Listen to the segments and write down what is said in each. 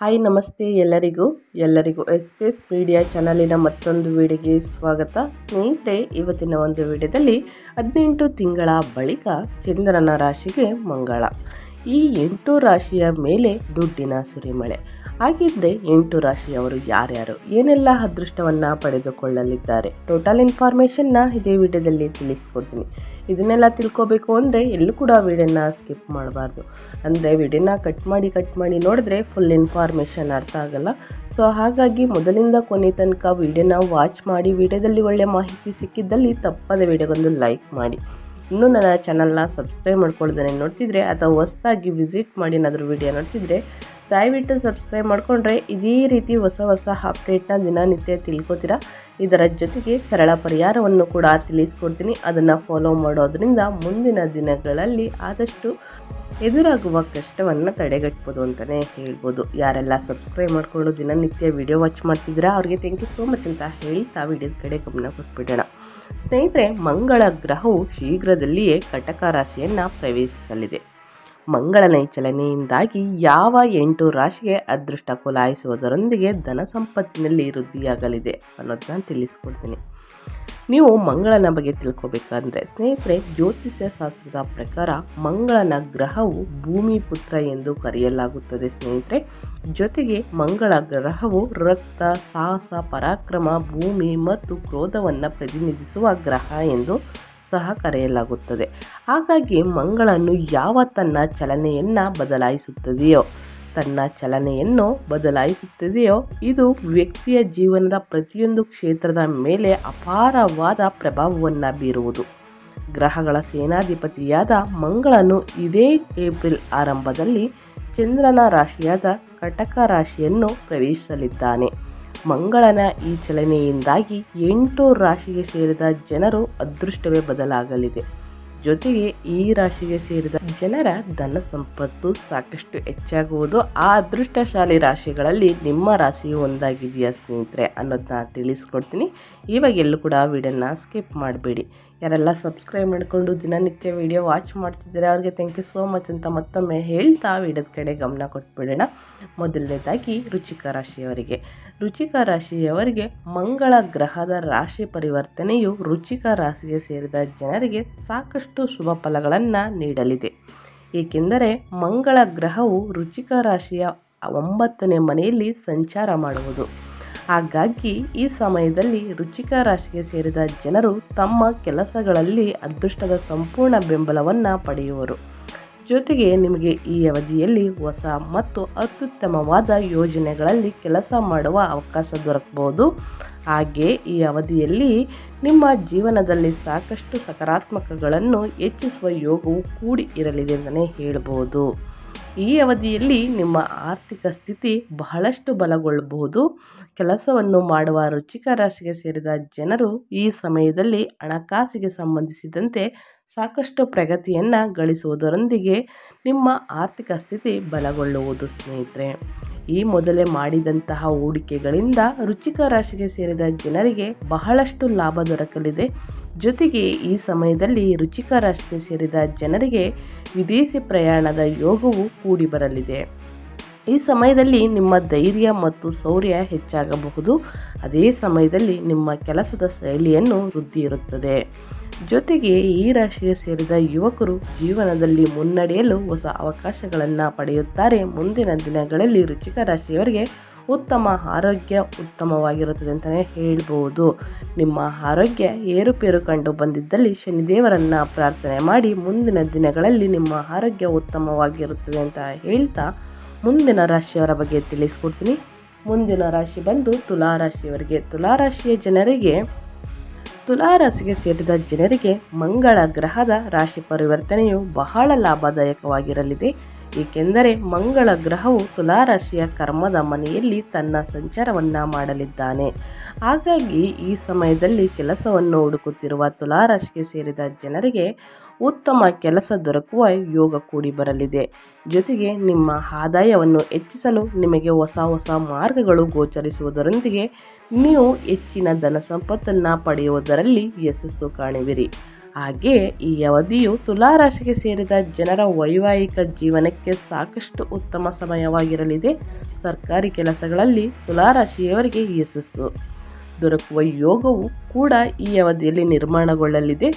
Hi ನಮಸ್ತೆ ಎಲ್ಲರಿಗೂ S media ಚಾನಲಿನ ಮತ್ತೊಂದು ವಿಡಿಯೋಗೆ ಸ್ವಾಗತ. ಸ್ನೇಹಿತರೆ, ಇವತ್ತಿನ ಒಂದು ವಿಡಿಯೋದಲ್ಲಿ 18 ತಿಂಗಳ ಬಳಿಕ ಚಂದ್ರನ ರಾಶಿಗೆ ಮಂಗಳ. ಈ 8 ರಾಶಿಯ ಮೇಲೆ ದುಡ್ಡಿನ ಸುರಿಮಳೆ. ಹಾಗಿದ್ರೆ 8 ರಾಶಿಯವರು ಯಾರ್ಯಾರು, ಏನೆಲ್ಲ ಅದೃಷ್ಟವನ್ನು ಪಡೆದುಕೊಳ್ಳಲಿದ್ದಾರೆ, ಟೋಟಲ್ ಇನ್ಫಾರ್ಮೇಷನ್ನ ಇದೇ ವಿಡಿಯೋದಲ್ಲಿ ತಿಳಿಸ್ಕೊಡ್ತೀನಿ. ಇದನ್ನೆಲ್ಲ ತಿಳ್ಕೊಬೇಕು ಅಂದರೆ ಎಲ್ಲೂ ಕೂಡ ವಿಡಿಯೋನ ಸ್ಕಿಪ್ ಮಾಡಬಾರ್ದು. ಅಂದರೆ ವಿಡಿಯೋನ ಕಟ್ ಮಾಡಿ ನೋಡಿದ್ರೆ ಫುಲ್ ಇನ್ಫಾರ್ಮೇಷನ್ ಅರ್ಥ ಆಗಲ್ಲ. ಸೊ ಹಾಗಾಗಿ ಮೊದಲಿಂದ ಕೊನೆ ತನಕ ವಿಡಿಯೋನ ವಾಚ್ ಮಾಡಿ, ವಿಡಿಯೋದಲ್ಲಿ ಒಳ್ಳೆ ಮಾಹಿತಿ ಸಿಕ್ಕಿದ್ದಲ್ಲಿ ತಪ್ಪದೆ ವಿಡಿಯೋಗೊಂದು ಲೈಕ್ ಮಾಡಿ. ಇನ್ನೂ ನನ್ನ ಚಾನಲ್ನ ಸಬ್ಸ್ಕ್ರೈಬ್ ಮಾಡ್ಕೊಳ್ದೇನೆ ನೋಡ್ತಿದ್ರೆ ಅಥವಾ ಹೊಸದಾಗಿ ವಿಸಿಟ್ ಮಾಡಿ ಏನಾದರೂ ವಿಡಿಯೋ ನೋಡ್ತಿದ್ರೆ ದಯವಿಟ್ಟು ಸಬ್ಸ್ಕ್ರೈಬ್ ಮಾಡಿಕೊಂಡ್ರೆ ಇದೇ ರೀತಿ ಹೊಸ ಅಪ್ಡೇಟ್ನ ದಿನನಿತ್ಯ ತಿಳ್ಕೊತೀರಾ. ಇದರ ಜೊತೆಗೆ ಸರಳ ಪರಿಹಾರವನ್ನು ಕೂಡ ತಿಳಿಸ್ಕೊಡ್ತೀನಿ. ಅದನ್ನು ಫಾಲೋ ಮಾಡೋದ್ರಿಂದ ಮುಂದಿನ ದಿನಗಳಲ್ಲಿ ಆದಷ್ಟು ಎದುರಾಗುವ ಕಷ್ಟವನ್ನು ತಡೆಗಟ್ಬೋದು ಅಂತಲೇ ಹೇಳ್ಬೋದು. ಯಾರೆಲ್ಲ ಸಬ್ಸ್ಕ್ರೈಬ್ ಮಾಡಿಕೊಂಡು ದಿನನಿತ್ಯ ವಿಡಿಯೋ ವಾಚ್ ಮಾಡ್ತಿದ್ದೀರಾ ಅವ್ರಿಗೆ ಥ್ಯಾಂಕ್ ಯು ಸೋ ಮಚ್ ಅಂತ ಹೇಳ್ತಾ ವಿಡಿಯೋದ ಕಡೆ ಗಮನ ಕೊಟ್ಬಿಡೋಣ. ಸ್ನೇಹಿತರೆ, ಮಂಗಳ ಗ್ರಹವು ಶೀಘ್ರದಲ್ಲಿಯೇ ಕಟಕ ರಾಶಿಯನ್ನು ಪ್ರವೇಶಿಸಲಿದೆ. ಮಂಗಳನ ಈ ಚಲನೆಯಿಂದಾಗಿ ಯಾವ 8 ರಾಶಿಗೆ ಅದೃಷ್ಟ ಕುಲಾಯಿಸುವುದರೊಂದಿಗೆ ಧನ ಸಂಪತ್ತಿನಲ್ಲಿ ವೃದ್ಧಿಯಾಗಲಿದೆ ಅನ್ನೋದನ್ನ ತಿಳಿಸ್ಕೊಡ್ತೀನಿ. ನೀವು ಮಂಗಳನ ಬಗ್ಗೆ ತಿಳ್ಕೊಬೇಕಂದ್ರೆ ಸ್ನೇಹಿತರೆ, ಜ್ಯೋತಿಷ್ಯ ಶಾಸ್ತ್ರದ ಪ್ರಕಾರ ಮಂಗಳನ ಗ್ರಹವು ಭೂಮಿ ಪುತ್ರ ಎಂದು ಕರೆಯಲಾಗುತ್ತದೆ ಸ್ನೇಹಿತರೆ. ಜೊತೆಗೆ ಮಂಗಳ ಗ್ರಹವು ರಕ್ತ, ಸಾಹಸ, ಪರಾಕ್ರಮ, ಭೂಮಿ ಮತ್ತು ಕ್ರೋಧವನ್ನು ಪ್ರತಿನಿಧಿಸುವ ಗ್ರಹ ಎಂದು ಸಹ ಕರೆಯಲಾಗುತ್ತದೆ. ಹಾಗಾಗಿ ಮಂಗಳನು ಯಾವ ತನ್ನ ಚಲನೆಯನ್ನು ಬದಲಾಯಿಸುತ್ತದೆಯೋ ಇದು ವ್ಯಕ್ತಿಯ ಜೀವನದ ಪ್ರತಿಯೊಂದು ಕ್ಷೇತ್ರದ ಮೇಲೆ ಅಪಾರವಾದ ಪ್ರಭಾವವನ್ನು ಬೀರುವುದು. ಗ್ರಹಗಳ ಸೇನಾಧಿಪತಿಯಾದ ಮಂಗಳನು ಇದೇ ಏಪ್ರಿಲ್ ಆರಂಭದಲ್ಲಿ ಚಂದ್ರನ ರಾಶಿಯಾದ ಕಟಕ ರಾಶಿಯನ್ನು ಪ್ರವೇಶಿಸಲಿದ್ದಾನೆ. ಮಂಗಳನ ಈ ಚಲನೆಯಿಂದಾಗಿ 8 ರಾಶಿಗೆ ಸೇರಿದ ಜನರು ಅದೃಷ್ಟವೇ ಬದಲಾಗಲಿದೆ. ಜೊತೆಗೆ ಈ ರಾಶಿಗೆ ಸೇರಿದ ಜನರ ಧನ ಸಂಪತ್ತು ಸಾಕಷ್ಟು ಹೆಚ್ಚಾಗುವುದು. ಆ ಅದೃಷ್ಟಶಾಲಿ ರಾಶಿಗಳಲ್ಲಿ ನಿಮ್ಮ ರಾಶಿಯು ಒಂದಾಗಿದೆಯಾ ಸ್ನೇಹಿತರೆ ಅನ್ನೋದನ್ನ ತಿಳಿಸ್ಕೊಡ್ತೀನಿ. ಇವಾಗ ಎಲ್ಲೂ ಕೂಡ ವಿಡಿಯೋನ ಸ್ಕಿಪ್ ಮಾಡಬೇಡಿ. ಯಾರೆಲ್ಲ ಸಬ್ಸ್ಕ್ರೈಬ್ ಮಾಡಿಕೊಂಡು ದಿನನಿತ್ಯ ವಿಡಿಯೋ ವಾಚ್ ಮಾಡ್ತಿದ್ದಾರೆ ಅವ್ರಿಗೆ ಥ್ಯಾಂಕ್ ಯು ಸೋ ಮಚ್ ಅಂತ ಮತ್ತೊಮ್ಮೆ ಹೇಳ್ತಾ ವಿಡಿಯೋದ ಕಡೆ ಗಮನ ಕೊಟ್ಬಿಡೋಣ. ಮೊದಲನೇದಾಗಿ ವೃಶ್ಚಿಕ ರಾಶಿಯವರಿಗೆ ಮಂಗಳ ಗ್ರಹದ ರಾಶಿ ಪರಿವರ್ತನೆಯು ವೃಶ್ಚಿಕ ರಾಶಿಗೆ ಸೇರಿದ ಜನರಿಗೆ ಸಾಕಷ್ಟು ಶುಭ ಫಲಗಳನ್ನು ನೀಡಲಿದೆ. ಏಕೆಂದರೆ ಮಂಗಳ ಗ್ರಹವು ವೃಶ್ಚಿಕ ರಾಶಿಯ 9ನೇ ಮನೆಯಲ್ಲಿ ಸಂಚಾರ ಮಾಡುವುದು. ಹಾಗಾಗಿ ಈ ಸಮಯದಲ್ಲಿ ವೃಶ್ಚಿಕ ರಾಶಿಗೆ ಸೇರಿದ ಜನರು ತಮ್ಮ ಕೆಲಸಗಳಲ್ಲಿ ಅದೃಷ್ಟದ ಸಂಪೂರ್ಣ ಬೆಂಬಲವನ್ನು ಪಡೆಯುವರು. ಜೊತೆಗೆ ನಿಮಗೆ ಈ ಅವಧಿಯಲ್ಲಿ ಹೊಸ ಮತ್ತು ಅತ್ಯುತ್ತಮವಾದ ಯೋಜನೆಗಳಲ್ಲಿ ಕೆಲಸ ಮಾಡುವ ಅವಕಾಶ ದೊರಕಬಹುದು. ಹಾಗೆ ಈ ಅವಧಿಯಲ್ಲಿ ನಿಮ್ಮ ಜೀವನದಲ್ಲಿ ಸಾಕಷ್ಟು ಸಕಾರಾತ್ಮಕಗಳನ್ನು ಹೆಚ್ಚಿಸುವ ಯೋಗವು ಕೂಡಿ ಇರಲಿದೆ ಅಂತಲೇ ಹೇಳ್ಬೋದು. ಈ ಅವಧಿಯಲ್ಲಿ ನಿಮ್ಮ ಆರ್ಥಿಕ ಸ್ಥಿತಿ ಬಹಳಷ್ಟು ಬಲಗೊಳ್ಳಬಹುದು. ಕೆಲಸವನ್ನು ಮಾಡುವ ವೃಶ್ಚಿಕ ರಾಶಿಗೆ ಸೇರಿದ ಜನರು ಈ ಸಮಯದಲ್ಲಿ ಹಣಕಾಸಿಗೆ ಸಂಬಂಧಿಸಿದಂತೆ ಸಾಕಷ್ಟು ಪ್ರಗತಿಯನ್ನು ಗಳಿಸುವುದರೊಂದಿಗೆ ನಿಮ್ಮ ಆರ್ಥಿಕ ಸ್ಥಿತಿ ಬಲಗೊಳ್ಳುವುದು ಸ್ನೇಹಿತರೆ. ಈ ಮೊದಲೇ ಮಾಡಿದಂತಹ ಹೂಡಿಕೆಗಳಿಂದ ವೃಶ್ಚಿಕ ರಾಶಿಗೆ ಸೇರಿದ ಜನರಿಗೆ ಬಹಳಷ್ಟು ಲಾಭ ದೊರಕಲಿದೆ. ಜೊತೆಗೆ ಈ ಸಮಯದಲ್ಲಿ ವೃಶ್ಚಿಕ ರಾಶಿಗೆ ಸೇರಿದ ಜನರಿಗೆ ವಿದೇಶಿ ಪ್ರಯಾಣದ ಯೋಗವು ಕೂಡಿ ಬರಲಿದೆ. ಈ ಸಮಯದಲ್ಲಿ ನಿಮ್ಮ ಧೈರ್ಯ ಮತ್ತು ಶೌರ್ಯ ಹೆಚ್ಚಾಗಬಹುದು. ಅದೇ ಸಮಯದಲ್ಲಿ ನಿಮ್ಮ ಕೆಲಸದ ಶೈಲಿಯನ್ನು ವೃದ್ಧಿ ಇರುತ್ತದೆ. ಜೊತೆಗೆ ಈ ರಾಶಿಗೆ ಸೇರಿದ ಯುವಕರು ಜೀವನದಲ್ಲಿ ಮುನ್ನಡೆಯಲು ಹೊಸ ಅವಕಾಶಗಳನ್ನು ಪಡೆಯುತ್ತಾರೆ. ಮುಂದಿನ ದಿನಗಳಲ್ಲಿ ವೃಶ್ಚಿಕ ರಾಶಿಯವರಿಗೆ ಉತ್ತಮ ಆರೋಗ್ಯ ಉತ್ತಮವಾಗಿರುತ್ತದೆ ಅಂತಲೇ ಹೇಳ್ಬೋದು. ನಿಮ್ಮ ಆರೋಗ್ಯ ಏರುಪೇರು ಕಂಡು ಬಂದಿದ್ದಲ್ಲಿ ಶನಿದೇವರನ್ನು ಪ್ರಾರ್ಥನೆ ಮಾಡಿ ಮುಂದಿನ ದಿನಗಳಲ್ಲಿ ನಿಮ್ಮ ಆರೋಗ್ಯ ಉತ್ತಮವಾಗಿರುತ್ತದೆ ಅಂತ ಹೇಳ್ತಾ ಮುಂದಿನ ರಾಶಿಯವರ ಬಗ್ಗೆ ತಿಳಿಸ್ಕೊಡ್ತೀನಿ. ಮುಂದಿನ ರಾಶಿ ಬಂದು ತುಲಾರಾಶಿಯವರಿಗೆ. ತುಲಾರಾಶಿಗೆ ಸೇರಿದ ಜನರಿಗೆ ಮಂಗಳ ಗ್ರಹದ ರಾಶಿ ಪರಿವರ್ತನೆಯು ಬಹಳ ಲಾಭದಾಯಕವಾಗಿರಲಿದೆ. ಏಕೆಂದರೆ ಮಂಗಳ ಗ್ರಹವು ತುಲಾರಾಶಿಯ ಕರ್ಮದ ಮನೆಯಲ್ಲಿ ತನ್ನ ಸಂಚಾರವನ್ನು ಮಾಡಲಿದ್ದಾನೆ. ಹಾಗಾಗಿ ಈ ಸಮಯದಲ್ಲಿ ಕೆಲಸವನ್ನು ಹುಡುಕುತ್ತಿರುವ ತುಲಾರಾಶಿಗೆ ಸೇರಿದ ಜನರಿಗೆ ಉತ್ತಮ ಕೆಲಸ ದೊರಕುವ ಯೋಗ ಕೂಡಿ ಬರಲಿದೆ. ಜೊತೆಗೆ ನಿಮ್ಮ ಆದಾಯವನ್ನು ಹೆಚ್ಚಿಸಲು ನಿಮಗೆ ಹೊಸ ಮಾರ್ಗಗಳು ಗೋಚರಿಸುವುದರೊಂದಿಗೆ ನೀವು ಹೆಚ್ಚಿನ ಧನ ಸಂಪತ್ತನ್ನು ಪಡೆಯುವುದರಲ್ಲಿ ಯಶಸ್ಸು ಕಾಣುವಿರಿ. ಹಾಗೆಯೇ ಈ ಅವಧಿಯು ತುಲಾರಾಶಿಗೆ ಸೇರಿದ ಜನರ ವೈವಾಹಿಕ ಜೀವನಕ್ಕೆ ಸಾಕಷ್ಟು ಉತ್ತಮ ಸಮಯವಾಗಿರಲಿದೆ. ಸರ್ಕಾರಿ ಕೆಲಸಗಳಲ್ಲಿ ತುಲಾರಾಶಿಯವರಿಗೆ ಯಶಸ್ಸು ದೊರಕುವ ಯೋಗವು ಕೂಡ ಈ ಅವಧಿಯಲ್ಲಿ ನಿರ್ಮಾಣಗೊಳ್ಳಲಿದೆ.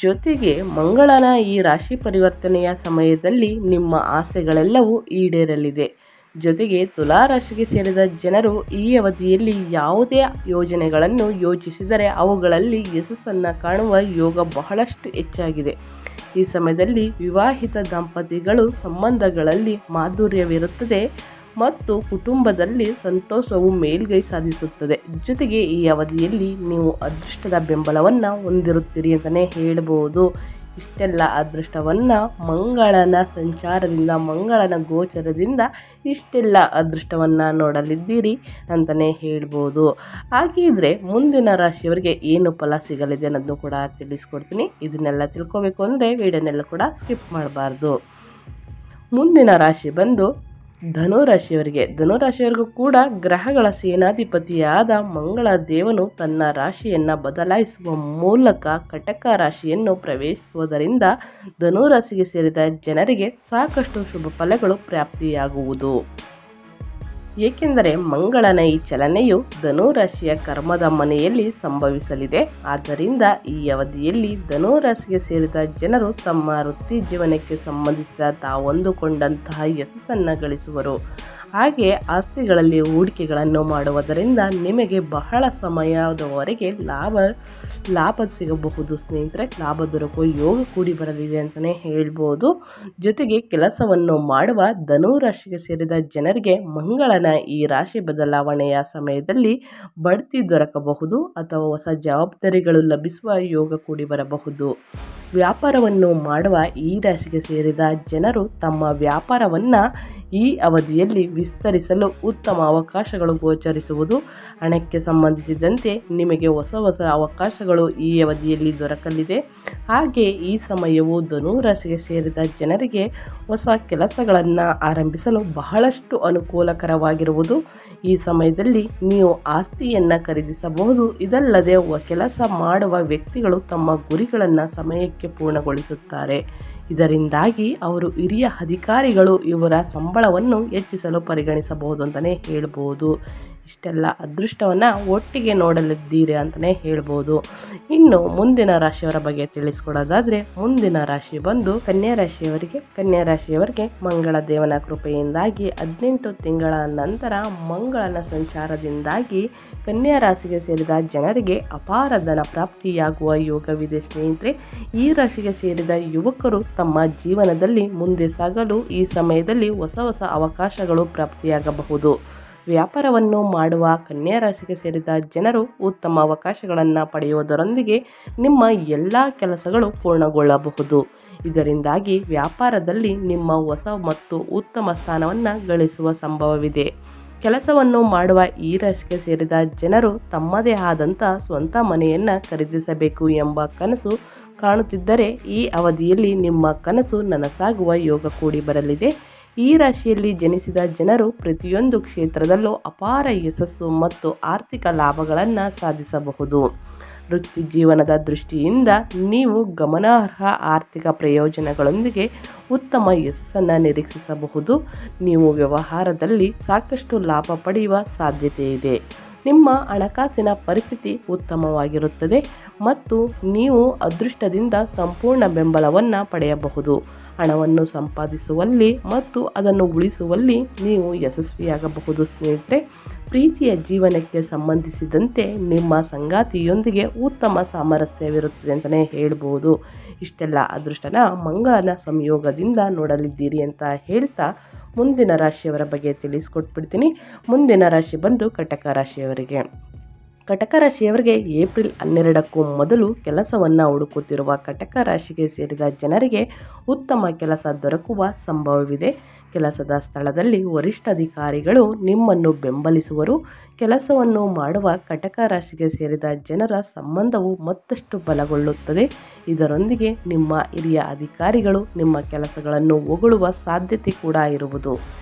ಜೊತೆಗೆ ಮಂಗಳನ ಈ ರಾಶಿ ಪರಿವರ್ತನೆಯ ಸಮಯದಲ್ಲಿ ನಿಮ್ಮ ಆಸೆಗಳೆಲ್ಲವೂ ಈಡೇರಲಿದೆ. ಜೊತೆಗೆ ತುಲಾರಾಶಿಗೆ ಸೇರಿದ ಜನರು ಈ ಅವಧಿಯಲ್ಲಿ ಯಾವುದೇ ಯೋಜನೆಗಳನ್ನು ಯೋಚಿಸಿದರೆ ಅವುಗಳಲ್ಲಿ ಯಶಸ್ಸನ್ನು ಕಾಣುವ ಯೋಗ ಬಹಳಷ್ಟು ಹೆಚ್ಚಾಗಿದೆ. ಈ ಸಮಯದಲ್ಲಿ ವಿವಾಹಿತ ದಂಪತಿಗಳು ಸಂಬಂಧಗಳಲ್ಲಿ ಮಾಧುರ್ಯವಿರುತ್ತದೆ ಮತ್ತು ಕುಟುಂಬದಲ್ಲಿ ಸಂತೋಷವು ಮೇಲ್ಗೈ ಸಾಧಿಸುತ್ತದೆ. ಜೊತೆಗೆ ಈ ಅವಧಿಯಲ್ಲಿ ನೀವು ಅದೃಷ್ಟದ ಬೆಂಬಲವನ್ನು ಹೊಂದಿರುತ್ತೀರಿ ಅಂತಲೇ ಹೇಳ್ಬೋದು. ಇಷ್ಟೆಲ್ಲ ಅದೃಷ್ಟವನ್ನು ಮಂಗಳನ ಸಂಚಾರದಿಂದ, ಮಂಗಳನ ಗೋಚರದಿಂದ ಇಷ್ಟೆಲ್ಲ ಅದೃಷ್ಟವನ್ನು ನೋಡಲಿದ್ದೀರಿ ಅಂತಲೇ ಹೇಳ್ಬೋದು. ಹಾಗಿದ್ರೆ ಮುಂದಿನ ರಾಶಿಯವರಿಗೆ ಏನು ಫಲ ಸಿಗಲಿದೆ ಅನ್ನೋದನ್ನು ಕೂಡ ತಿಳಿಸ್ಕೊಡ್ತೀನಿ. ಇದನ್ನೆಲ್ಲ ತಿಳ್ಕೊಬೇಕು ಅಂದರೆ ವಿಡಿಯೋನೆಲ್ಲ ಕೂಡ ಸ್ಕಿಪ್ ಮಾಡಬಾರ್ದು. ಮುಂದಿನ ರಾಶಿ ಬಂದು ಧನುರಾಶಿಯವರಿಗೆ. ಧನುರಾಶಿಯವರಿಗೂ ಕೂಡ ಗ್ರಹಗಳ ಸೇನಾಧಿಪತಿಯಾದ ಮಂಗಳ ದೇವನು ತನ್ನ ರಾಶಿಯನ್ನು ಬದಲಾಯಿಸುವ ಮೂಲಕ ಕಟಕ ರಾಶಿಯನ್ನು ಪ್ರವೇಶಿಸುವುದರಿಂದ ಧನುರಾಶಿಗೆ ಸೇರಿದ ಜನರಿಗೆ ಸಾಕಷ್ಟು ಶುಭ ಫಲಗಳು ಪ್ರಾಪ್ತಿಯಾಗುವುದು. ಏಕೆಂದರೆ ಮಂಗಳನ ಈ ಚಲನೆಯು ಧನುರಾಶಿಯ ಕರ್ಮದ ಮನೆಯಲ್ಲಿ ಸಂಭವಿಸಲಿದೆ. ಆದ್ದರಿಂದ ಈ ಅವಧಿಯಲ್ಲಿ ಧನುರಾಶಿಗೆ ಸೇರಿದ ಜನರು ತಮ್ಮ ವೃತ್ತಿ ಜೀವನಕ್ಕೆ ಸಂಬಂಧಿಸಿದ ತಾವೊಂದುಕೊಂಡಂತಹ ಯಶಸ್ಸನ್ನು ಗಳಿಸುವರು. ಹಾಗೆ ಆಸ್ತಿಗಳಲ್ಲಿ ಹೂಡಿಕೆಗಳನ್ನು ಮಾಡುವುದರಿಂದ ನಿಮಗೆ ಬಹಳ ಸಮಯದವರೆಗೆ ಲಾಭ ಸಿಗಬಹುದು ಸ್ನೇಹಿತರೆ. ಲಾಭ ದೊರಕುವ ಯೋಗ ಕೂಡಿ ಬರಲಿದೆ ಅಂತಲೇ ಹೇಳ್ಬೋದು. ಜೊತೆಗೆ ಕೆಲಸವನ್ನು ಮಾಡುವ ಧನುರಾಶಿಗೆ ಸೇರಿದ ಜನರಿಗೆ ಮಂಗಳನ ಈ ರಾಶಿ ಬದಲಾವಣೆಯ ಸಮಯದಲ್ಲಿ ಬಡ್ತಿ ದೊರಕಬಹುದು ಅಥವಾ ಹೊಸ ಜವಾಬ್ದಾರಿಗಳು ಲಭಿಸುವ ಯೋಗ ಕೂಡಿ ಬರಬಹುದು. ವ್ಯಾಪಾರವನ್ನು ಮಾಡುವ ಈ ರಾಶಿಗೆ ಸೇರಿದ ಜನರು ತಮ್ಮ ವ್ಯಾಪಾರವನ್ನು ಈ ಅವಧಿಯಲ್ಲಿ ವಿಸ್ತರಿಸಲು ಉತ್ತಮ ಅವಕಾಶಗಳು ಗೋಚರಿಸುವುದು. ಹಣಕ್ಕೆ ಸಂಬಂಧಿಸಿದಂತೆ ನಿಮಗೆ ಹೊಸ ಅವಕಾಶಗಳು ಈ ಅವಧಿಯಲ್ಲಿ ದೊರಕಲಿದೆ. ಹಾಗೆ ಈ ಸಮಯವು ಧನುರಾಶಿಗೆ ಸೇರಿದ ಜನರಿಗೆ ಹೊಸ ಕೆಲಸಗಳನ್ನು ಆರಂಭಿಸಲು ಬಹಳಷ್ಟು ಅನುಕೂಲಕರವಾಗಿರುವುದು. ಈ ಸಮಯದಲ್ಲಿ ನೀವು ಆಸ್ತಿಯನ್ನು ಖರೀದಿಸಬಹುದು. ಇದಲ್ಲದೆ ಕೆಲಸ ಮಾಡುವ ವ್ಯಕ್ತಿಗಳು ತಮ್ಮ ಗುರಿಗಳನ್ನು ಸಮಯಕ್ಕೆ ಪೂರ್ಣಗೊಳಿಸುತ್ತಾರೆ. ಇದರಿಂದಾಗಿ ಅವರು ಹಿರಿಯ ಅಧಿಕಾರಿಗಳು ಇವರ ಸಂಬಳವನ್ನು ಹೆಚ್ಚಿಸಲು ಪರಿಗಣಿಸಬಹುದು ಅಂತಲೇ ಹೇಳ್ಬೋದು. ಇಷ್ಟೆಲ್ಲ ಅದೃಷ್ಟವನ್ನು ಒಟ್ಟಿಗೆ ನೋಡಲಿದ್ದೀರಿ ಅಂತಲೇ ಹೇಳ್ಬೋದು. ಇನ್ನು ಮುಂದಿನ ರಾಶಿಯವರ ಬಗ್ಗೆ ತಿಳಿಸ್ಕೊಡೋದಾದರೆ ಮುಂದಿನ ರಾಶಿ ಬಂದು ಕನ್ಯಾ ರಾಶಿಯವರಿಗೆ. ಕನ್ಯಾ ರಾಶಿಯವರಿಗೆ ಮಂಗಳ ದೇವನ ಕೃಪೆಯಿಂದಾಗಿ 18 ತಿಂಗಳ ನಂತರ ಮಂಗಳನ ಸಂಚಾರದಿಂದಾಗಿ ಕನ್ಯಾ ರಾಶಿಗೆ ಸೇರಿದ ಜನರಿಗೆ ಅಪಾರ ಧನ ಪ್ರಾಪ್ತಿಯಾಗುವ ಯೋಗವಿದೆ ಸ್ನೇಹಿತರೆ. ಈ ರಾಶಿಗೆ ಸೇರಿದ ಯುವಕರು ತಮ್ಮ ಜೀವನದಲ್ಲಿ ಮುಂದೆ ಸಾಗಲು ಈ ಸಮಯದಲ್ಲಿ ಹೊಸ ಅವಕಾಶಗಳು ಪ್ರಾಪ್ತಿಯಾಗಬಹುದು. ವ್ಯಾಪಾರವನ್ನು ಮಾಡುವ ಕನ್ಯಾ ರಾಶಿಗೆ ಸೇರಿದ ಜನರು ಉತ್ತಮ ಅವಕಾಶಗಳನ್ನು ಪಡೆಯುವುದರೊಂದಿಗೆ ನಿಮ್ಮ ಎಲ್ಲ ಕೆಲಸಗಳು ಪೂರ್ಣಗೊಳ್ಳಬಹುದು. ಇದರಿಂದಾಗಿ ವ್ಯಾಪಾರದಲ್ಲಿ ನಿಮ್ಮ ಹೊಸ ಮತ್ತು ಉತ್ತಮ ಸ್ಥಾನವನ್ನು ಗಳಿಸುವ ಸಂಭವವಿದೆ. ಕೆಲಸವನ್ನು ಮಾಡುವ ಈ ರಾಶಿಗೆ ಸೇರಿದ ಜನರು ತಮ್ಮದೇ ಆದಂಥ ಸ್ವಂತ ಮನೆಯನ್ನು ಖರೀದಿಸಬೇಕು ಎಂಬ ಕನಸು ಕಾಣುತ್ತಿದ್ದರೆ ಈ ಅವಧಿಯಲ್ಲಿ ನಿಮ್ಮ ಕನಸು ನನಸಾಗುವ ಯೋಗ ಕೂಡಿ ಬರಲಿದೆ. ಈ ರಾಶಿಯಲ್ಲಿ ಜನಿಸಿದ ಜನರು ಪ್ರತಿಯೊಂದು ಕ್ಷೇತ್ರದಲ್ಲೂ ಅಪಾರ ಯಶಸ್ಸು ಮತ್ತು ಆರ್ಥಿಕ ಲಾಭಗಳನ್ನು ಸಾಧಿಸಬಹುದು. ವೃತ್ತಿ ಜೀವನದ ದೃಷ್ಟಿಯಿಂದ ನೀವು ಗಮನಾರ್ಹ ಆರ್ಥಿಕ ಪ್ರಯೋಜನಗಳೊಂದಿಗೆ ಉತ್ತಮ ಯಶಸ್ಸನ್ನು ನಿರೀಕ್ಷಿಸಬಹುದು. ನೀವು ವ್ಯವಹಾರದಲ್ಲಿ ಸಾಕಷ್ಟು ಲಾಭ ಪಡೆಯುವ ಸಾಧ್ಯತೆ ಇದೆ. ನಿಮ್ಮ ಹಣಕಾಸಿನ ಪರಿಸ್ಥಿತಿ ಉತ್ತಮವಾಗಿರುತ್ತದೆ ಮತ್ತು ನೀವು ಅದೃಷ್ಟದಿಂದ ಸಂಪೂರ್ಣ ಬೆಂಬಲವನ್ನು ಪಡೆಯಬಹುದು. ಹಣವನ್ನು ಸಂಪಾದಿಸುವಲ್ಲಿ ಮತ್ತು ಅದನ್ನು ಉಳಿಸುವಲ್ಲಿ ನೀವು ಯಶಸ್ವಿಯಾಗಬಹುದು ಸ್ನೇಹಿತರೆ. ಪ್ರೀತಿಯ ಜೀವನಕ್ಕೆ ಸಂಬಂಧಿಸಿದಂತೆ ನಿಮ್ಮ ಸಂಗಾತಿಯೊಂದಿಗೆ ಉತ್ತಮ ಸಾಮರಸ್ಯವಿರುತ್ತದೆ ಅಂತಲೇ ಹೇಳ್ಬೋದು. ಇಷ್ಟೆಲ್ಲ ಅದೃಷ್ಟನ ಮಂಗಳನ ಸಂಯೋಗದಿಂದ ನೋಡಲಿದ್ದೀರಿ ಅಂತ ಹೇಳ್ತಾ ಮುಂದಿನ ರಾಶಿಯವರ ಬಗ್ಗೆ ತಿಳಿಸ್ಕೊಟ್ಬಿಡ್ತೀನಿ. ಮುಂದಿನ ರಾಶಿ ಬಂದು ಕಟಕ ರಾಶಿಯವರಿಗೆ. ಕಟಕ ರಾಶಿಯವರಿಗೆ ಏಪ್ರಿಲ್ 12ಕ್ಕೂ ಮೊದಲು ಕೆಲಸವನ್ನು ಹುಡುಕುತ್ತಿರುವ ಕಟಕ ರಾಶಿಗೆ ಸೇರಿದ ಜನರಿಗೆ ಉತ್ತಮ ಕೆಲಸ ದೊರಕುವ ಸಂಭವವಿದೆ. ಕೆಲಸದ ಸ್ಥಳದಲ್ಲಿ ವರಿಷ್ಠಾಧಿಕಾರಿಗಳು ನಿಮ್ಮನ್ನು ಬೆಂಬಲಿಸುವರು. ಕೆಲಸವನ್ನು ಮಾಡುವ ಕಟಕ ರಾಶಿಗೆ ಸೇರಿದ ಜನರ ಸಂಬಂಧವು ಮತ್ತಷ್ಟು ಬಲಗೊಳ್ಳುತ್ತದೆ. ಇದರೊಂದಿಗೆ ನಿಮ್ಮ ಹಿರಿಯ ಅಧಿಕಾರಿಗಳು ನಿಮ್ಮ ಕೆಲಸಗಳನ್ನು ಹೊಗಳುವ ಸಾಧ್ಯತೆ ಕೂಡ ಇರುವುದು.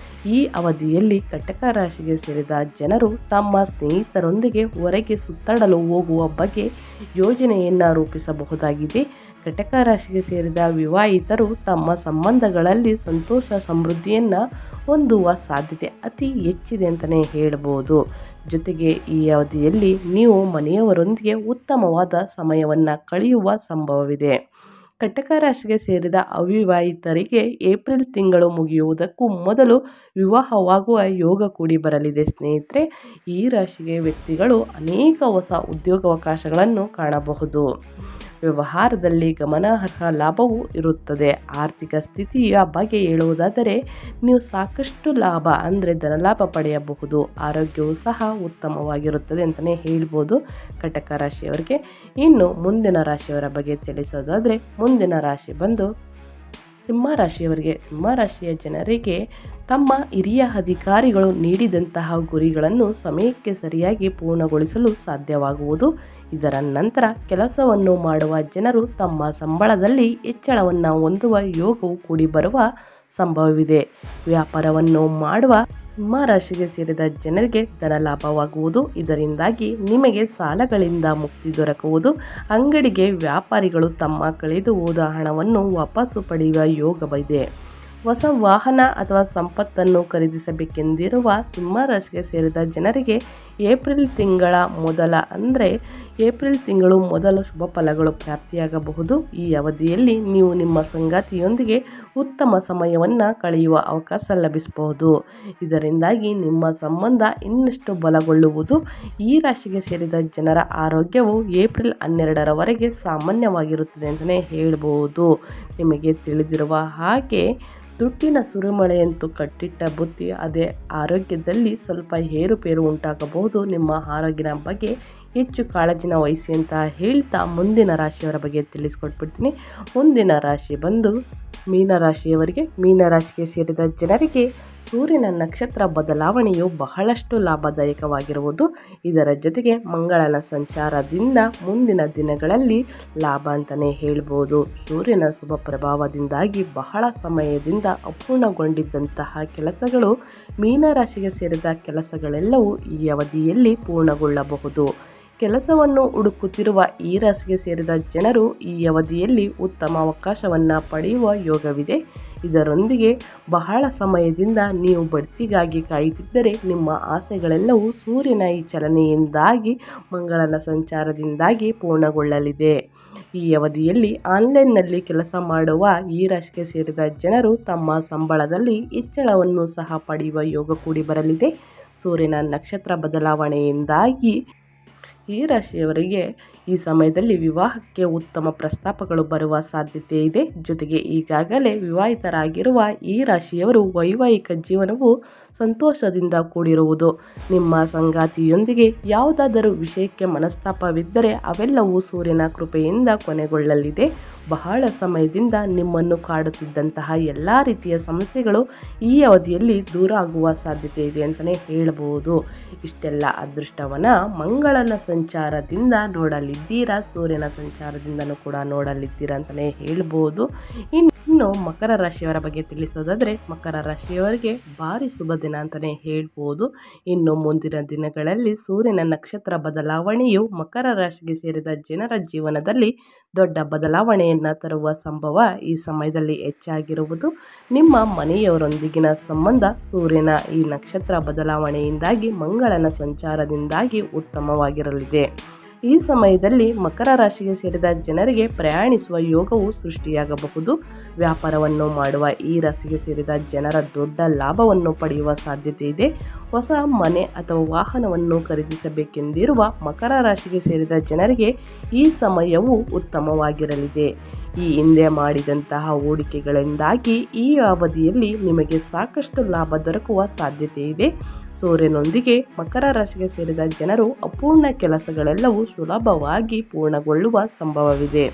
ಈ ಅವಧಿಯಲ್ಲಿ ಕಟಕ ರಾಶಿಗೆ ಸೇರಿದ ಜನರು ತಮ್ಮ ಸ್ನೇಹಿತರೊಂದಿಗೆ ಹೊರಗೆ ಸುತ್ತಾಡಲು ಹೋಗುವ ಬಗ್ಗೆ ಯೋಜನೆಯನ್ನು ರೂಪಿಸಬಹುದಾಗಿದೆ. ಕಟಕ ರಾಶಿಗೆ ಸೇರಿದ ವಿವಾಹಿತರು ತಮ್ಮ ಸಂಬಂಧಗಳಲ್ಲಿ ಸಂತೋಷ ಸಮೃದ್ಧಿಯನ್ನು ಹೊಂದುವ ಸಾಧ್ಯತೆ ಅತಿ ಹೆಚ್ಚಿದೆ ಅಂತಲೇ ಹೇಳ್ಬೋದು. ಜೊತೆಗೆ ಈ ಅವಧಿಯಲ್ಲಿ ನೀವು ಮನೆಯವರೊಂದಿಗೆ ಉತ್ತಮವಾದ ಸಮಯವನ್ನು ಕಳೆಯುವ ಸಂಭವವಿದೆ. ಕಟಕ ರಾಶಿಗೆ ಸೇರಿದ ಅವಿವಾಹಿತರಿಗೆ ಏಪ್ರಿಲ್ ತಿಂಗಳು ಮುಗಿಯುವುದಕ್ಕೂ ಮೊದಲು ವಿವಾಹವಾಗುವ ಯೋಗ ಕೂಡಿ ಬರಲಿದೆ ಸ್ನೇಹಿತರೆ. ಈ ರಾಶಿಗೆ ವ್ಯಕ್ತಿಗಳು ಅನೇಕ ಹೊಸ ಉದ್ಯೋಗಾವಕಾಶಗಳನ್ನು ಕಾಣಬಹುದು. ವ್ಯವಹಾರದಲ್ಲಿ ಗಮನಾರ್ಹ ಲಾಭವೂ ಇರುತ್ತದೆ. ಆರ್ಥಿಕ ಸ್ಥಿತಿಯ ಬಗ್ಗೆ ಹೇಳುವುದಾದರೆ ನೀವು ಸಾಕಷ್ಟು ಲಾಭ ಅಂದರೆ ಧನಲಾಭ ಪಡೆಯಬಹುದು. ಆರೋಗ್ಯವು ಸಹ ಉತ್ತಮವಾಗಿರುತ್ತದೆ ಅಂತಲೇ ಹೇಳ್ಬೋದು ಕಟಕ ರಾಶಿಯವರಿಗೆ. ಇನ್ನು ಮುಂದಿನ ರಾಶಿಯವರ ಬಗ್ಗೆ ತಿಳಿಸೋದಾದರೆ ಮುಂದಿನ ರಾಶಿ ಬಂದು ಸಿಂಹ ರಾಶಿಯವರಿಗೆ. ಸಿಂಹ ರಾಶಿಯ ಜನರಿಗೆ ತಮ್ಮ ಹಿರಿಯ ಅಧಿಕಾರಿಗಳು ನೀಡಿದಂತಹ ಗುರಿಗಳನ್ನು ಸಮಯಕ್ಕೆ ಸರಿಯಾಗಿ ಪೂರ್ಣಗೊಳಿಸಲು ಸಾಧ್ಯವಾಗುವುದು. ಇದರ ನಂತರ ಕೆಲಸವನ್ನು ಮಾಡುವ ಜನರು ತಮ್ಮ ಸಂಬಳದಲ್ಲಿ ಹೆಚ್ಚಳವನ್ನು ಹೊಂದುವ ಯೋಗವು ಕೂಡಿ ಬರುವ ಸಂಭವವಿದೆ. ವ್ಯಾಪಾರವನ್ನು ಮಾಡುವ ಸಿಂಹ ರಾಶಿಗೆ ಸೇರಿದ ಜನರಿಗೆ ಧನ ಲಾಭವಾಗುವುದು. ಇದರಿಂದಾಗಿ ನಿಮಗೆ ಸಾಲಗಳಿಂದ ಮುಕ್ತಿ ದೊರಕುವುದು. ಅಂಗಡಿಗೆ ವ್ಯಾಪಾರಿಗಳು ತಮ್ಮ ಕಳೆದು ಹೋದ ಹಣವನ್ನು ವಾಪಸ್ಸು ಪಡೆಯುವ ಯೋಗವಿದೆ. ಹೊಸ ವಾಹನ ಅಥವಾ ಸಂಪತ್ತನ್ನು ಖರೀದಿಸಬೇಕೆಂದಿರುವ ಸಿಂಹ ರಾಶಿಗೆ ಸೇರಿದ ಜನರಿಗೆ ಏಪ್ರಿಲ್ ತಿಂಗಳು ಮೊದಲು ಶುಭ ಫಲಗಳು ಪ್ರಾಪ್ತಿಯಾಗಬಹುದು. ಈ ಅವಧಿಯಲ್ಲಿ ನೀವು ನಿಮ್ಮ ಸಂಗಾತಿಯೊಂದಿಗೆ ಉತ್ತಮ ಸಮಯವನ್ನು ಕಳೆಯುವ ಅವಕಾಶ ಲಭಿಸಬಹುದು. ಇದರಿಂದಾಗಿ ನಿಮ್ಮ ಸಂಬಂಧ ಇನ್ನಷ್ಟು ಬಲಗೊಳ್ಳುವುದು. ಈ ರಾಶಿಗೆ ಸೇರಿದ ಜನರ ಆರೋಗ್ಯವು ಏಪ್ರಿಲ್ 12ರವರೆಗೆ ಸಾಮಾನ್ಯವಾಗಿರುತ್ತದೆ ಅಂತಲೇ ಹೇಳ್ಬೋದು. ನಿಮಗೆ ತಿಳಿದಿರುವ ಹಾಗೆ ದುಡ್ಡಿನ ಸುರಿಮಳೆಯಂತೂ ಕಟ್ಟಿಟ್ಟ ಬುತ್ತಿ. ಅದೇ ಆರೋಗ್ಯದಲ್ಲಿ ಸ್ವಲ್ಪ ಏರುಪೇರು ಉಂಟಾಗಬಹುದು. ನಿಮ್ಮ ಆರೋಗ್ಯದ ಬಗ್ಗೆ ಹೆಚ್ಚು ಕಾಳಜಿನ ವಹಿಸಿ ಅಂತ ಹೇಳ್ತಾ ಮುಂದಿನ ರಾಶಿಯವರ ಬಗ್ಗೆ ತಿಳಿಸ್ಕೊಟ್ಬಿಡ್ತೀನಿ. ಮುಂದಿನ ರಾಶಿ ಬಂದು ಮೀನರಾಶಿಯವರಿಗೆ. ಮೀನರಾಶಿಗೆ ಸೇರಿದ ಜನರಿಗೆ ಸೂರ್ಯನ ನಕ್ಷತ್ರ ಬದಲಾವಣೆಯು ಬಹಳಷ್ಟು ಲಾಭದಾಯಕವಾಗಿರುವುದು. ಇದರ ಜೊತೆಗೆ ಮಂಗಳನ ಸಂಚಾರದಿಂದ ಮುಂದಿನ ದಿನಗಳಲ್ಲಿ ಲಾಭ ಅಂತಲೇ ಹೇಳ್ಬೋದು. ಸೂರ್ಯನ ಶುಭ ಪ್ರಭಾವದಿಂದಾಗಿ ಬಹಳ ಸಮಯದಿಂದ ಅಪೂರ್ಣಗೊಂಡಿದ್ದಂತಹ ಕೆಲಸಗಳು, ಮೀನರಾಶಿಗೆ ಸೇರಿದ ಕೆಲಸಗಳೆಲ್ಲವೂ ಈ ಅವಧಿಯಲ್ಲಿ ಪೂರ್ಣಗೊಳ್ಳಬಹುದು. ಕೆಲಸವನ್ನು ಹುಡುಕುತ್ತಿರುವ ಈ ರಾಶಿಗೆ ಸೇರಿದ ಜನರು ಈ ಅವಧಿಯಲ್ಲಿ ಉತ್ತಮ ಅವಕಾಶವನ್ನು ಪಡೆಯುವ ಯೋಗವಿದೆ. ಇದರೊಂದಿಗೆ ಬಹಳ ಸಮಯದಿಂದ ನೀವು ಬಡ್ತಿಗಾಗಿ ಕಾಯುತ್ತಿದ್ದರೆ ನಿಮ್ಮ ಆಸೆಗಳೆಲ್ಲವೂ ಸೂರ್ಯನ ಈ ಚಲನೆಯಿಂದಾಗಿ ಮಂಗಳನ ಸಂಚಾರದಿಂದಾಗಿ ಪೂರ್ಣಗೊಳ್ಳಲಿದೆ. ಈ ಅವಧಿಯಲ್ಲಿ ಆನ್ಲೈನ್ನಲ್ಲಿ ಕೆಲಸ ಮಾಡುವ ಈ ರಾಶಿಗೆ ಸೇರಿದ ಜನರು ತಮ್ಮ ಸಂಬಳದಲ್ಲಿ ಹೆಚ್ಚಳವನ್ನು ಸಹ ಪಡೆಯುವ ಯೋಗ ಕೂಡಿ ಬರಲಿದೆ. ಸೂರ್ಯನ ನಕ್ಷತ್ರ ಬದಲಾವಣೆಯಿಂದಾಗಿ ಈ ರಾಶಿಯವರಿಗೆ ಈ ಸಮಯದಲ್ಲಿ ವಿವಾಹಕ್ಕೆ ಉತ್ತಮ ಪ್ರಸ್ತಾಪಗಳು ಬರುವ ಸಾಧ್ಯತೆ ಇದೆ. ಜೊತೆಗೆ ಈಗಾಗಲೇ ವಿವಾಹಿತರಾಗಿರುವ ಈ ರಾಶಿಯವರು ವೈವಾಹಿಕ ಜೀವನವು ಸಂತೋಷದಿಂದ ಕೂಡಿರುವುದು. ನಿಮ್ಮ ಸಂಗಾತಿಯೊಂದಿಗೆ ಯಾವುದಾದರೂ ವಿಷಯಕ್ಕೆ ಮನಸ್ತಾಪವಿದ್ದರೆ ಅವೆಲ್ಲವೂ ಸೂರ್ಯನ ಕೃಪೆಯಿಂದ ಕೊನೆಗೊಳ್ಳಲಿದೆ. ಬಹಳ ಸಮಯದಿಂದ ನಿಮ್ಮನ್ನು ಕಾಡುತ್ತಿದ್ದಂತಹ ಎಲ್ಲ ರೀತಿಯ ಸಮಸ್ಯೆಗಳು ಈ ಅವಧಿಯಲ್ಲಿ ದೂರ ಆಗುವ ಸಾಧ್ಯತೆ ಇದೆ ಅಂತಲೇ ಹೇಳ್ಬೋದು. ಇಷ್ಟೆಲ್ಲ ಅದೃಷ್ಟವನ್ನು ಮಂಗಳನ ಸಂಚಾರದಿಂದ ನೋಡಲಿದ್ದೀರಾ, ಸೂರ್ಯನ ಸಂಚಾರದಿಂದನೂ ಕೂಡ ನೋಡಲಿದ್ದೀರಾ ಅಂತಲೇ ಹೇಳ್ಬೋದು. ಇನ್ನು ಮಕರ ರಾಶಿಯವರ ಬಗ್ಗೆ ತಿಳಿಸೋದಾದರೆ ಮಕರ ರಾಶಿಯವರಿಗೆ ಭಾರಿ ಶುಭ ದಿನ ಅಂತಲೇ ಹೇಳ್ಬೋದು. ಇನ್ನು ಮುಂದಿನ ದಿನಗಳಲ್ಲಿ ಸೂರ್ಯನ ನಕ್ಷತ್ರ ಬದಲಾವಣೆಯು ಮಕರ ರಾಶಿಗೆ ಸೇರಿದ ಜನರ ಜೀವನದಲ್ಲಿ ದೊಡ್ಡ ಬದಲಾವಣೆಯನ್ನು ತರುವ ಸಂಭವ ಈ ಸಮಯದಲ್ಲಿ ಹೆಚ್ಚಾಗಿರುವುದು. ನಿಮ್ಮ ಮನೆಯವರೊಂದಿಗಿನ ಸಂಬಂಧ ಸೂರ್ಯನ ಈ ನಕ್ಷತ್ರ ಬದಲಾವಣೆಯಿಂದಾಗಿ ಮಂಗಳನ ಸಂಚಾರದಿಂದಾಗಿ ಉತ್ತಮವಾಗಿರಲಿದೆ. ಈ ಸಮಯದಲ್ಲಿ ಮಕರ ರಾಶಿಗೆ ಸೇರಿದ ಜನರಿಗೆ ಪ್ರಯಾಣಿಸುವ ಯೋಗವು ಸೃಷ್ಟಿಯಾಗಬಹುದು. ವ್ಯಾಪಾರವನ್ನು ಮಾಡುವ ಈ ರಾಶಿಗೆ ಸೇರಿದ ಜನರ ದೊಡ್ಡ ಲಾಭವನ್ನು ಪಡೆಯುವ ಸಾಧ್ಯತೆ ಇದೆ. ಹೊಸ ಮನೆ ಅಥವಾ ವಾಹನವನ್ನು ಖರೀದಿಸಬೇಕೆಂದಿರುವ ಮಕರ ರಾಶಿಗೆ ಸೇರಿದ ಜನರಿಗೆ ಈ ಸಮಯವು ಉತ್ತಮವಾಗಿರಲಿದೆ. ಈ ಹಿಂದೆ ಮಾಡಿದಂತಹ ಹೂಡಿಕೆಗಳಿಂದಾಗಿ ಈ ಅವಧಿಯಲ್ಲಿ ನಿಮಗೆ ಸಾಕಷ್ಟು ಲಾಭ ದೊರಕುವ ಸಾಧ್ಯತೆ ಇದೆ. ಸೂರ್ಯನೊಂದಿಗೆ ಮಕರ ರಾಶಿಗೆ ಸೇರಿದ ಜನರು ಅಪೂರ್ಣ ಕೆಲಸಗಳೆಲ್ಲವೂ ಸುಲಭವಾಗಿ ಪೂರ್ಣಗೊಳ್ಳುವ ಸಂಭವವಿದೆ.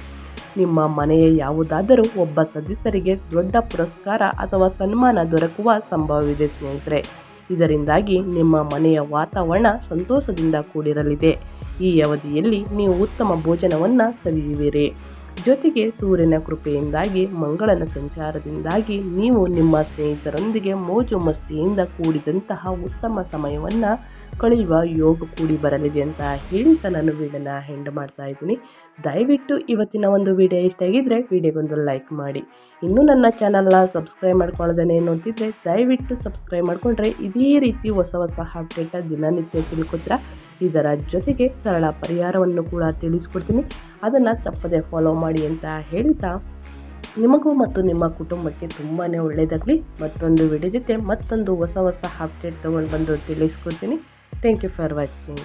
ನಿಮ್ಮ ಮನೆಯ ಯಾವುದಾದರೂ ಒಬ್ಬ ಸದಸ್ಯರಿಗೆ ದೊಡ್ಡ ಪುರಸ್ಕಾರ ಅಥವಾ ಸನ್ಮಾನ ದೊರಕುವ ಸಂಭವವಿದೆ ಸ್ನೇಹಿತರೆ. ಇದರಿಂದಾಗಿ ನಿಮ್ಮ ಮನೆಯ ವಾತಾವರಣ ಸಂತೋಷದಿಂದ ಕೂಡಿರಲಿದೆ. ಈ ಅವಧಿಯಲ್ಲಿ ನೀವು ಉತ್ತಮ ಭೋಜನವನ್ನು ಸವಿಯುವಿರಿ. ಜೊತೆಗೆ ಸೂರ್ಯನ ಕೃಪೆಯಿಂದಾಗಿ ಮಂಗಳನ ಸಂಚಾರದಿಂದಾಗಿ ನೀವು ನಿಮ್ಮ ಸ್ನೇಹಿತರೊಂದಿಗೆ ಮೋಜು ಮಸ್ತಿಯಿಂದ ಕೂಡಿದಂತಹ ಉತ್ತಮ ಸಮಯವನ್ನು ಕಳೆಯುವ ಯೋಗ ಕೂಡಿ ಬರಲಿದೆ ಅಂತ ಹೇಳ್ತಾ ನಾನು ವಿಡಿಯೋನ ಎಂಡ್ ಮಾಡ್ತಾ ಇದ್ದೀನಿ. ದಯವಿಟ್ಟು ಇವತ್ತಿನ ಒಂದು ವಿಡಿಯೋ ಇಷ್ಟ ಆಗಿದ್ದರೆ ವಿಡಿಯೋಗೊಂದು ಲೈಕ್ ಮಾಡಿ. ಇನ್ನೂ ನನ್ನ ಚಾನಲ್ನ ಸಬ್ಸ್ಕ್ರೈಬ್ ಮಾಡ್ಕೊಳ್ಳೋದನ್ನೇ ನೋಡ್ತಿದ್ರೆ ದಯವಿಟ್ಟು ಸಬ್ಸ್ಕ್ರೈಬ್ ಮಾಡಿಕೊಂಡ್ರೆ ಇದೇ ರೀತಿ ಹೊಸ ಹೊಸ ಅಪ್ಡೇಟ್ ದಿನನಿತ್ಯ ತಿಳ್ಕೊತೀರಾ. ಇದರ ಜೊತೆಗೆ ಸರಳ ಪರಿಹಾರವನ್ನು ಕೂಡ ತಿಳಿಸ್ಕೊಡ್ತೀನಿ, ಅದನ್ನು ತಪ್ಪದೆ ಫಾಲೋ ಮಾಡಿ ಅಂತ ಹೇಳ್ತಾ ನಿಮಗೂ ಮತ್ತು ನಿಮ್ಮ ಕುಟುಂಬಕ್ಕೆ ತುಂಬಾ ಒಳ್ಳೆಯದಾಗಲಿ. ಮತ್ತೊಂದು ವಿಡಿಯೋ ಜೊತೆ ಮತ್ತೊಂದು ಹೊಸ ಹೊಸ ಅಪ್ಡೇಟ್ ತೊಗೊಂಡು ಬಂದು ತಿಳಿಸ್ಕೊಡ್ತೀನಿ. Thank you for watching.